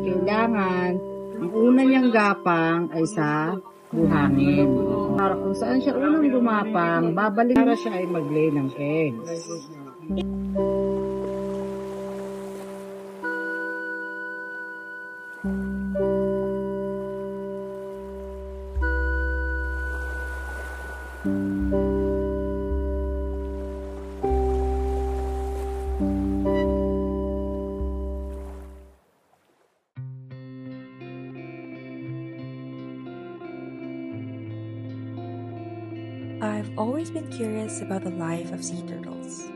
Kailangan, ang una niyang gapang ay sa buhangin. Para kung saan siya unang gumapang, babalik para siya ay mag-lay ng eggs. I've always been curious about the life of sea turtles.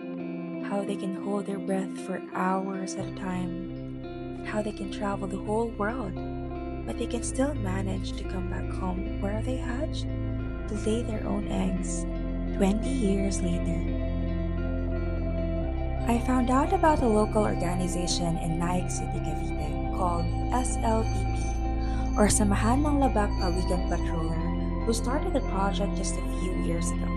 How they can hold their breath for hours at a time, and how they can travel the whole world, but they can still manage to come back home where they hatched to lay their own eggs 20 years later. I found out about a local organization in Naik City, Cavite called SLPP, or Samahan ng Labak Pawikan Patroller, who started the project just a few years ago.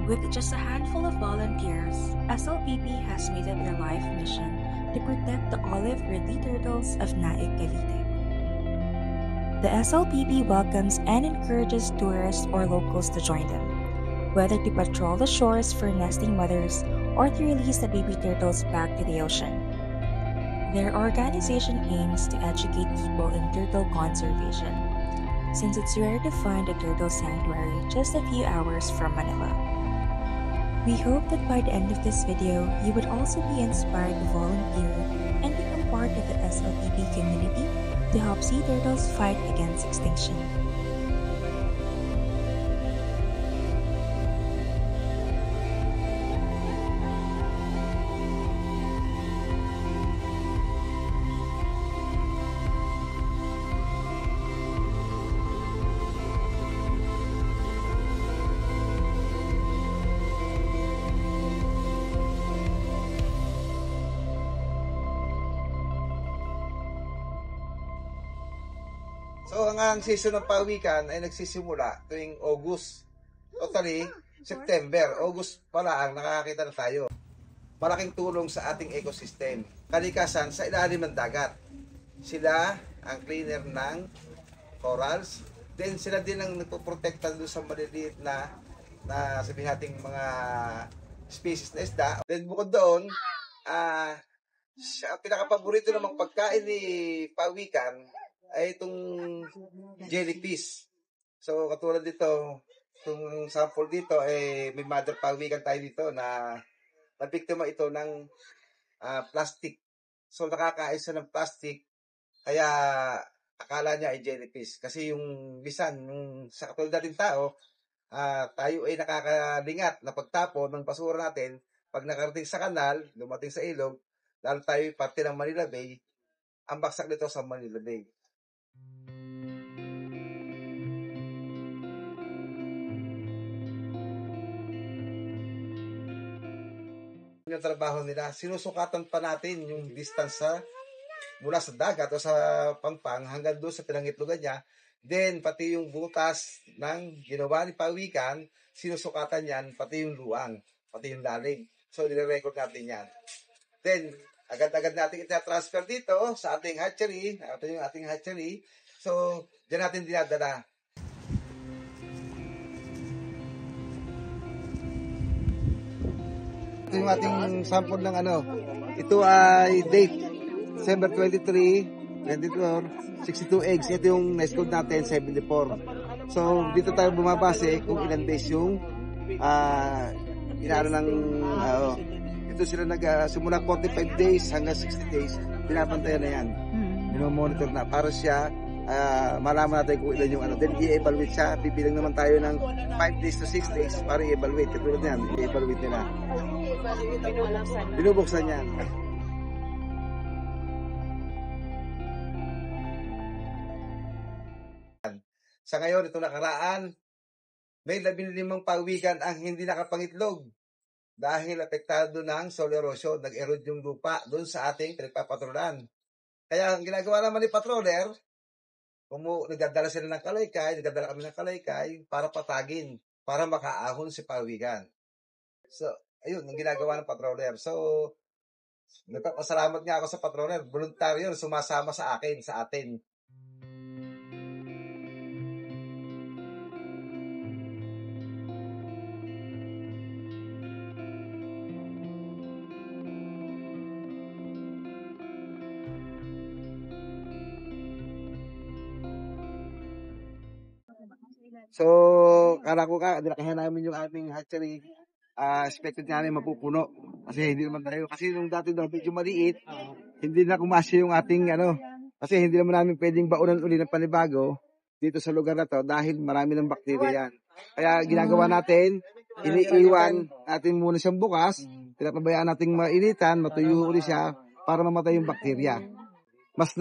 With just a handful of volunteers, SLPP has made it their life mission to protect the olive ridley turtles of Naik, Cavite. The SLPP welcomes and encourages tourists or locals to join them, whether to patrol the shores for nesting mothers or to release the baby turtles back to the ocean. Their organization aims to educate people in turtle conservation, since it's rare to find a turtle sanctuary just a few hours from Manila. We hope that by the end of this video, you would also be inspired to volunteer and become part of the SLPP community to help sea turtles fight against extinction. So, ang season ng pawikan ay nagsisimula tuwing August. Totally, September. August pala ang nakakita na tayo. Malaking tulong sa ating ecosystem. Kalikasan sa ilalim ng dagat. Sila ang cleaner ng corals. Then sila din ang nagpoprotekta doon sa maliliit na sabihin nating mga species na isda. Then bukod doon, ang pinakapaborito namang pagkain ni pawikan ay itong jellyfish. So, katulad dito, itong sample dito, may mother pawikan tayo dito na nabiktima ito ng plastic. So, nakakain siya ng plastic, kaya akala niya ay jellyfish. Kasi yung bisan, sa katulad natin tao, tayo ay nakakalingat na pagtapon ng basura natin. Pag nakarating sa kanal, dumating sa ilog, lalo tayo parte ng Manila Bay, ang baksak nito sa Manila Bay. Yung trabaho nila, sinusukatan pa natin yung distance mula sa dagat o sa pangpang hanggang doon sa pinangitlogan niya. Then, pati yung butas ng ginawa ni pawikan, sinusukatan yan, pati yung luwang, pati yung lalim. So, nire-record natin yan. Then, agad-agad natin ita-transfer dito sa ating hatchery. Ito yung ating hatchery. So, dyan natin dinadala. Ito yung ating sample ng ito ay date December 23, 24, 62 eggs. Ito yung nest code natin, 74. So, dito tayo bumabase kung ilan days yung inaano ng ito sila simula 45 days hanggang 60 days. Pinapantayan na yan. Minomonitor na para siya malaman natin kung ilan yung then i-evaluate siya. Bibilang naman tayo ng 5 days to 6 days para i-evaluate. Katulad yan, i-evaluate nila. Binubuksan yan. Sa ngayon, itong nakaraan, may 15 pawikan ang hindi nakapangitlog dahil apektado ng soil erosion. Nag-erode yung lupa doon sa ating pinagpapatrolan. Kaya ang ginagawa naman ni patroller, nagdadala sila ng kalaykay, nagdadala kami ng kalaykay para patagin para makaahon si pawikan. So, ayun, ang ginagawa ng patroller. So, nagpapasalamat nga ako sa patroller. Voluntaryo, sumasama sa atin. So, kala ko dinakahan namin yung aming hatchery. Expected namin mapupuno. Kasi hindi naman tayo, kasi nung dati daw medyo maliit, hindi na kumasya yung ating kasi hindi naman namin pwedeng baunan uli ng panibago dito sa lugar na to dahil marami ng bakterya yan. Kaya ginagawa natin, iniiwan natin muna siyang bukas, pinapabayaan natin mainitan, matuyo uli siya para mamatay yung bakterya. Mas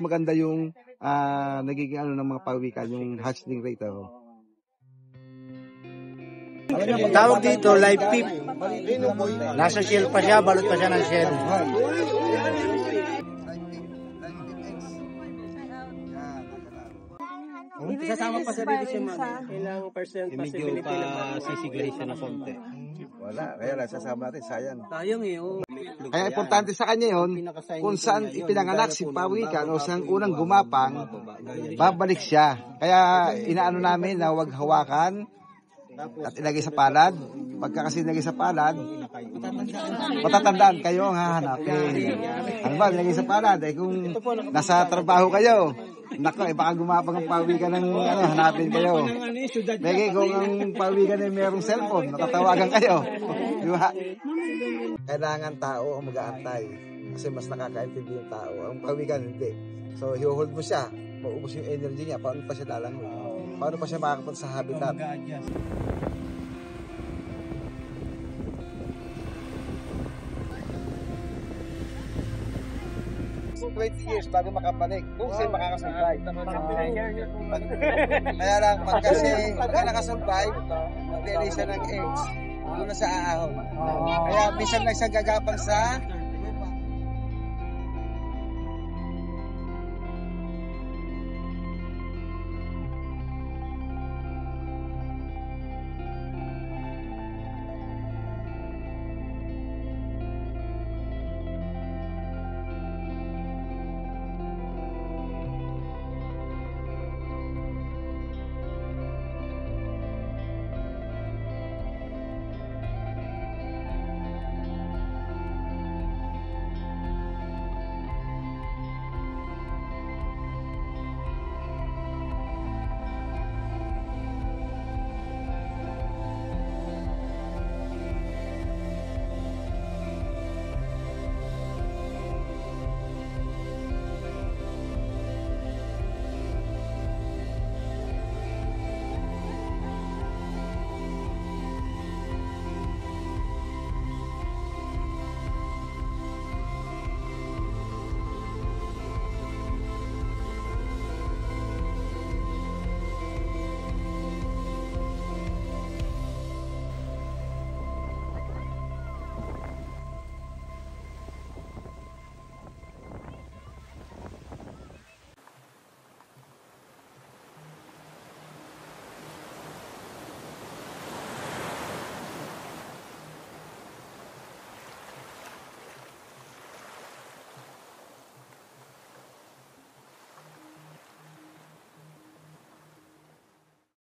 maganda yung nagiging ng mga pawikan, yung hatchling rate. Tawag dito, live tip. Nasa shell pa siya, balot pa siya ng shell. Kasama pa sa revision mo. Ilang percent possibility na sisigari siya na konti? Wala, kaya lang sasama natin, sayang. Sayang Kaya importante sa kanya yun, kung saan ipinanganak si pawikan o saan unang gumapang, babalik siya. Kaya inaano namin na huwag hawakan at ilagay sa palad. Pagka kasi ilagay sa palad, matatandaan kayo ang hahanapin. Ano ba, ilagay sa palad? Kung nasa trabaho kayo, nako, baka gumapang ang pawikan ng hanapin kayo. Beke, kung ang pawikan ay mayroong cellphone, matatawagan kayo. Di ba? Kailangan tao ang mag-aantay. Kasi mas nakakaintindi yung tao. Ang pawikan, hindi. So, i-hold mo siya. Maubos yung energy niya. Paano pa siya lalangoy? Paano pa siya makakapunta sa habitat? So, 20 years bago makapanik. Kung sa'yo makakasurvive. Kaya lang, pagka nakasurvive, mag-release siya ng eggs. Doon na sa aahon. Kaya minsan lang siya gagapang sa